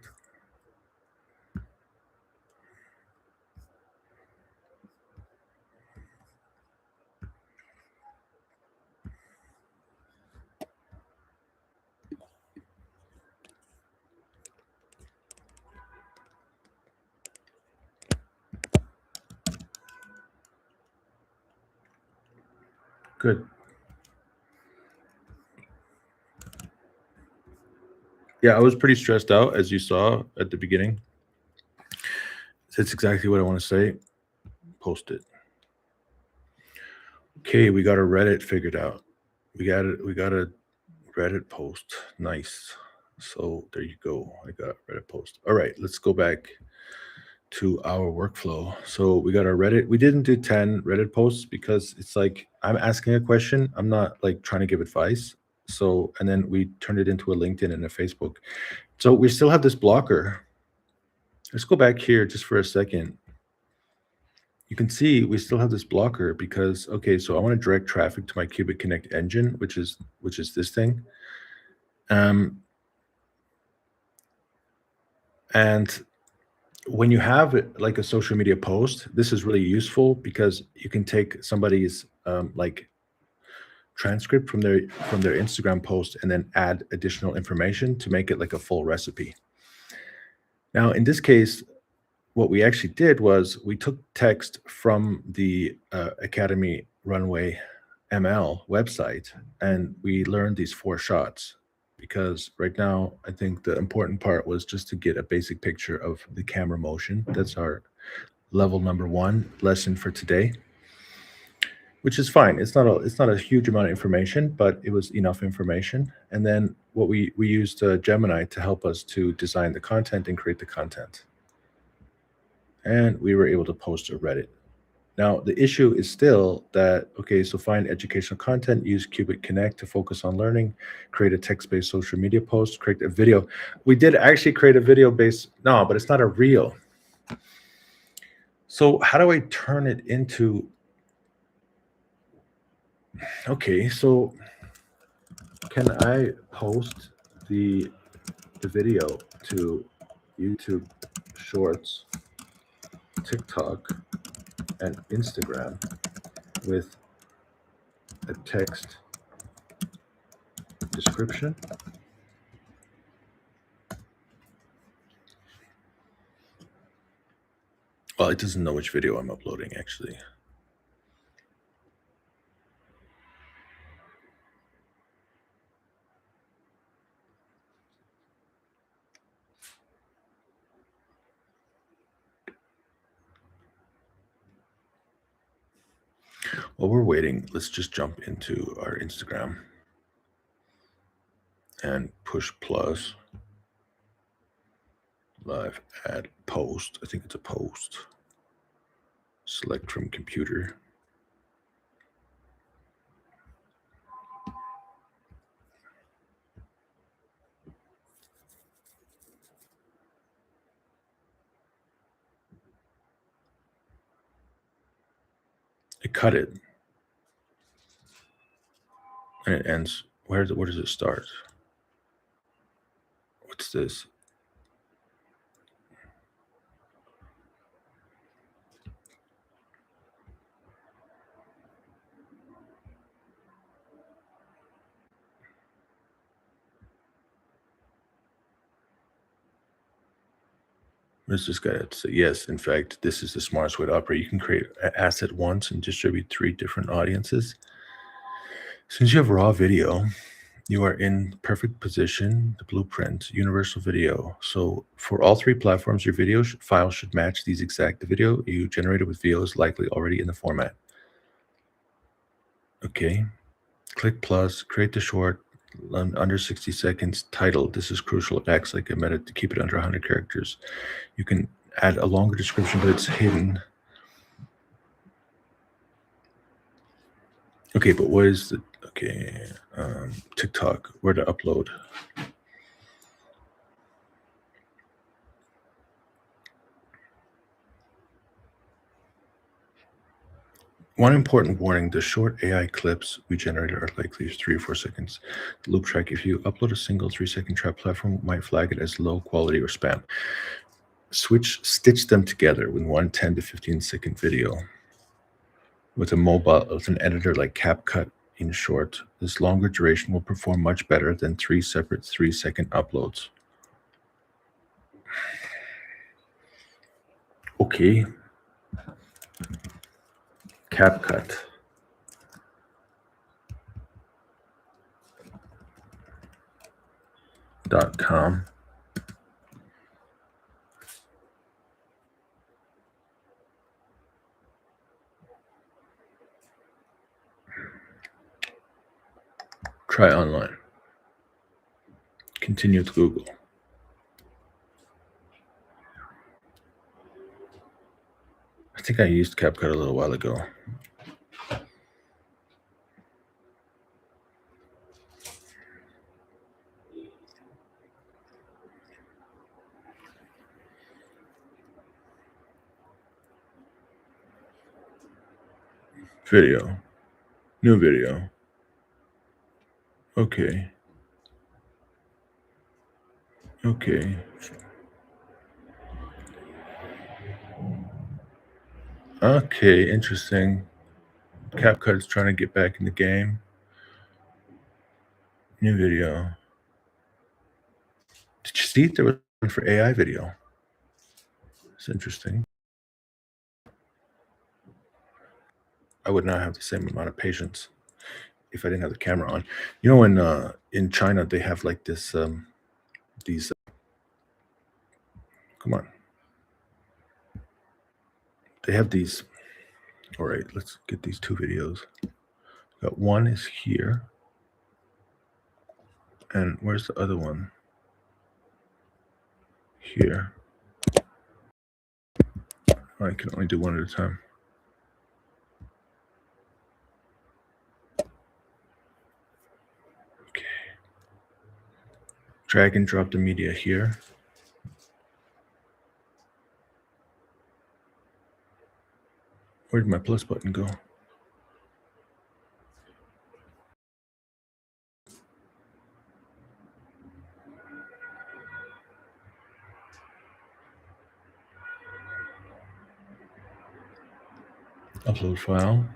Good. Yeah, I was pretty stressed out, as you saw at the beginning. That's exactly what I want to say. Post it. Okay, we got a Reddit figured out. We got it. We got a Reddit post. Nice. So there you go. I got a Reddit post. All right, let's go back to our workflow. So we got our Reddit. We didn't do 10 Reddit posts because it's like I'm asking a question. I'm not like trying to give advice. So, and then we turned it into a LinkedIn and a Facebook. So we still have this blocker. Let's go back here just for a second. You can see we still have this blocker because, okay, so I want to direct traffic to my Cubic Connect engine, which is this thing. And when you have like a social media post, this is really useful because you can take somebody's like transcript from their Instagram post and then add additional information to make it like a full recipe. Now, in this case, what we actually did was we took text from the Academy Runway ML website and we learned these 4 shots, because right now I think the important part was just to get a basic picture of the camera motion. That's our level number 1 lesson for today, which is fine. It's not a huge amount of information, but it was enough information. And then what we used Gemini to help us to design the content and create the content. And we were able to post to Reddit. Now, the issue is still that, okay, so find educational content, use Qubit Connect to focus on learning, create a text-based social media post, create a video. We did actually create a video-based, no, but it's not a reel. So how do I turn it into, okay, so can I post the video to YouTube Shorts, TikTok, and Instagram with a text description? Well, it doesn't know which video I'm uploading, actually. While we're waiting, let's just jump into our Instagram and push plus live add post. I think it's a post. Select from computer. I cut it. And it ends. Where does it start? What's this? What does this guy have to say? Yes, in fact, this is the smartest way to operate. You can create an asset once and distribute 3 different audiences. Since you have raw video, you are in perfect position, the blueprint, universal video. So for all 3 platforms, your video file should match these exact. The video you generated with VO is likely already in the format. Okay, click plus, create the short, under 60 seconds, title. This is crucial. It acts like a meta to keep it under 100 characters. You can add a longer description, but it's hidden. Okay, but what is the, okay, TikTok, where to upload? One important warning, the short AI clips we generated are likely 3 or 4 seconds. The loop track, if you upload a single 3-second trap, platform might flag it as low quality or spam. Stitch them together with one 10 to 15-second video. With an editor like CapCut in short, this longer duration will perform much better than 3 separate 3-second uploads. Okay. CapCut.com. Try online. Continue with Google. I think I used CapCut a little while ago. Video. New video. Okay. Okay. Okay, interesting. CapCut is trying to get back in the game. New video. Did you see there was one for AI video? It's interesting. I would not have the same amount of patience if I didn't have the camera on. You know, in China they have like this these come on. they have these. All right, let's get these two videos. Got one is here. And where's the other one? Here. I can only do one at a time. Okay. Drag and drop the media here. Where did my plus button go? Upload file.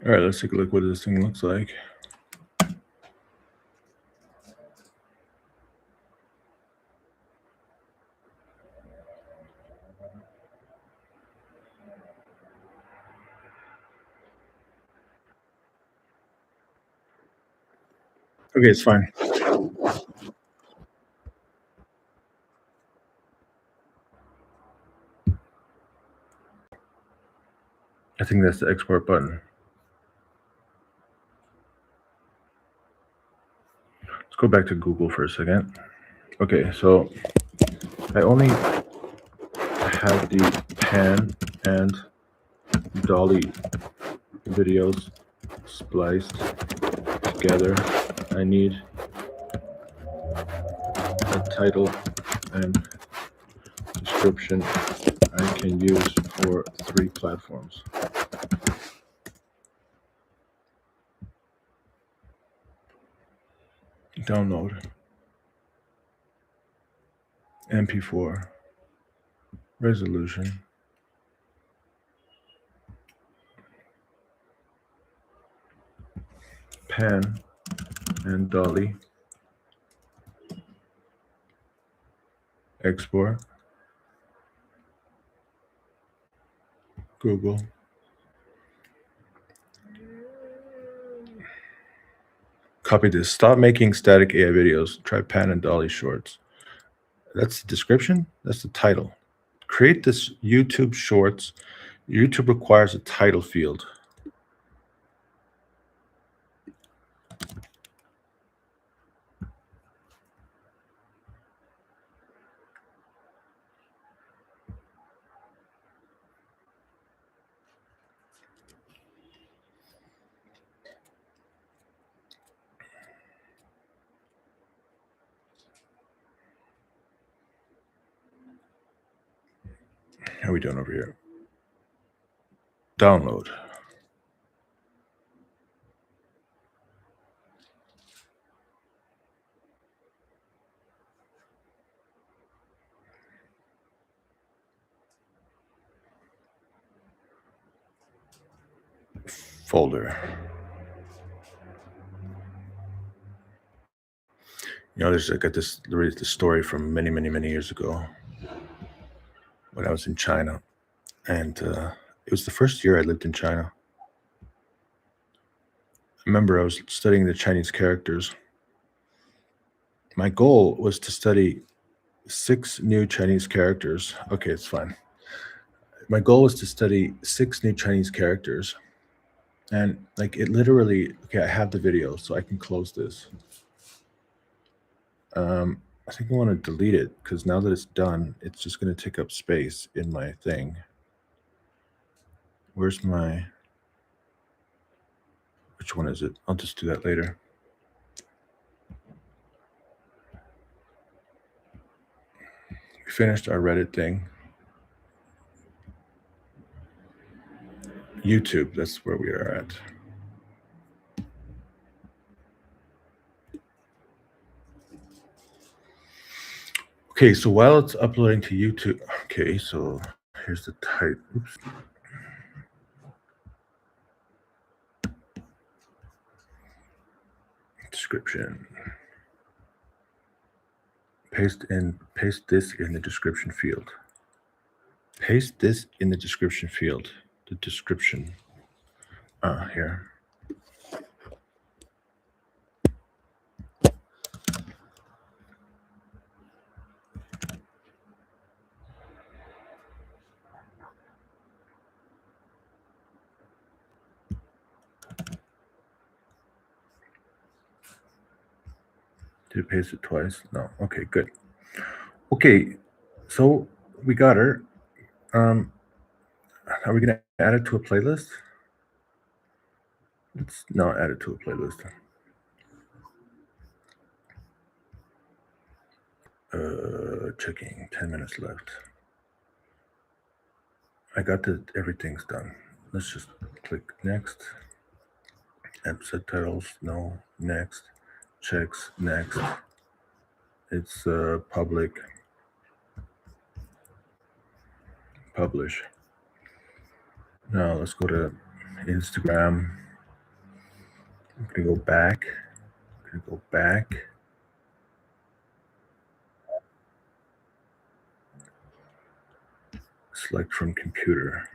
All right, let's take a look what this thing looks like. Okay, it's fine. I think that's the export button. Let's go back to Google for a second. Okay, so I only have the pan and dolly videos spliced together. I need a title and description I can use for 3 platforms. Download. MP4. Resolution. Pan and dolly. Export. Google. Copy this. Stop making static AI videos. Try pan and dolly shorts. That's the description. That's the title. Create this YouTube shorts. YouTube requires a title field. How are we doing over here? Download. Folder. You know, I got this story from many years ago when I was in China, and it was the first year I lived in China. I remember I was studying the Chinese characters. My goal was to study 6 new Chinese characters. Okay, it's fine. My goal was to study 6 new Chinese characters, and like it literally. Okay, I have the video, so I can close this. I think I want to delete it because now that it's done, it's just going to take up space in my thing. Where's my, which one is it? I'll just do that later. We finished our Reddit thing. YouTube, that's where we are at. Okay, so while it's uploading to YouTube, okay, so here's the type. Oops. description. Paste this in the description field. Paste this in the description field. The description. Here. Did it paste it twice? No. Okay, good. Okay, so we got her. Are we gonna add it to a playlist? Let's not add it to a playlist. Checking. 10 minutes left. I got everything's done. Let's just click next. Episode titles, no. Next. Checks, next. It's public. Publish. Now let's go to Instagram. I'm gonna go back. Select from computer.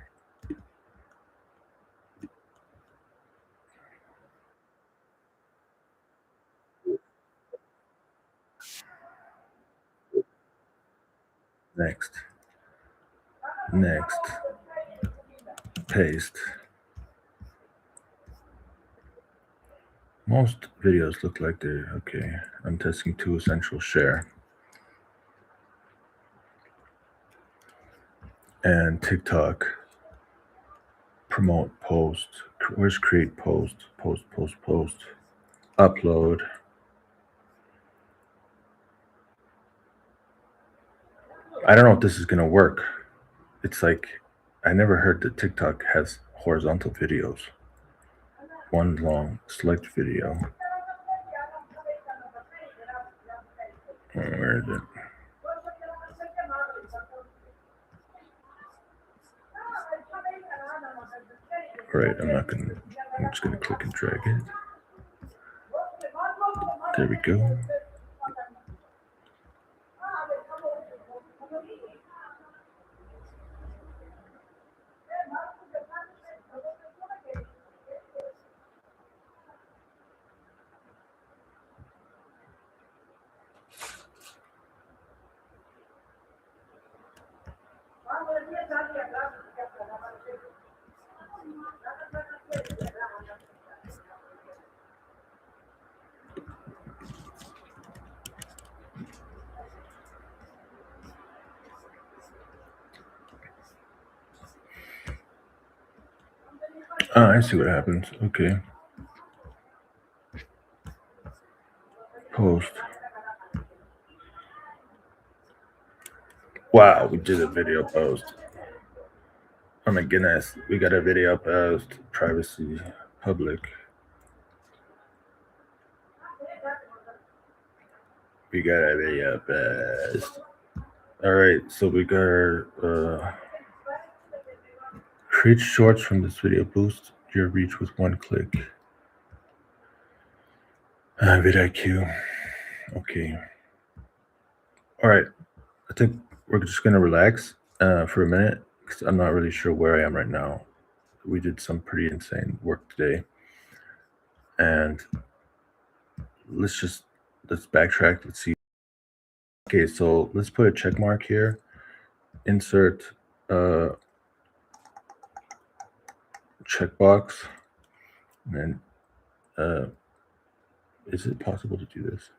Next. Paste. Most videos look like they're okay. I'm testing 2 essential share. And TikTok. Promote post. Where's create post? Post. Upload. I don't know if this is gonna work. It's like, I never heard that TikTok has horizontal videos. One long, select video. Where is it? All right, I'm just gonna click and drag it. There we go. I see what happens. Okay. Post. Wow, we did a video post. Oh my goodness, we got a video post. Privacy, public. We got a video post. All right, so we got our create shorts from this video. Boost your reach with 1 click. vidIQ. Okay. All right. I think we're just gonna relax for a minute because I'm not really sure where I am right now. We did some pretty insane work today, and let's backtrack. Let's see. Okay, so let's put a check mark here. Insert checkbox, and is it possible to do this?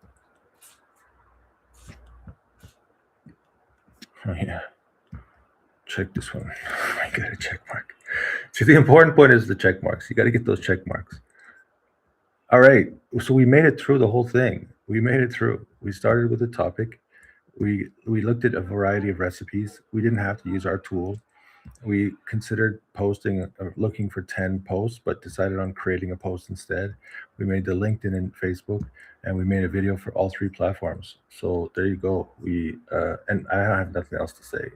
Oh yeah. Check this one. I got a check mark. See, the important point is the check marks. You got to get those check marks. All right. So we made it through the whole thing. We made it through. We started with a topic. We looked at a variety of recipes. We didn't have to use our tool. We considered posting or looking for 10 posts, but decided on creating a post instead. We made the LinkedIn and Facebook, and we made a video for all 3 platforms. So there you go. And I have nothing else to say.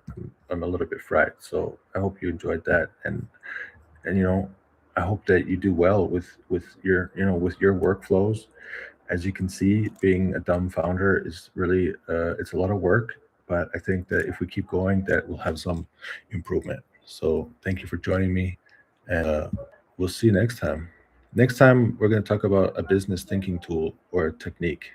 I'm a little bit fried. So I hope you enjoyed that. And I hope that you do well with your workflows. As you can see, being a dumb founder is really, it's a lot of work, but I think that if we keep going, that we'll have some improvement. So thank you for joining me, and we'll see you next time. Next time, we're going to talk about a business thinking tool or a technique.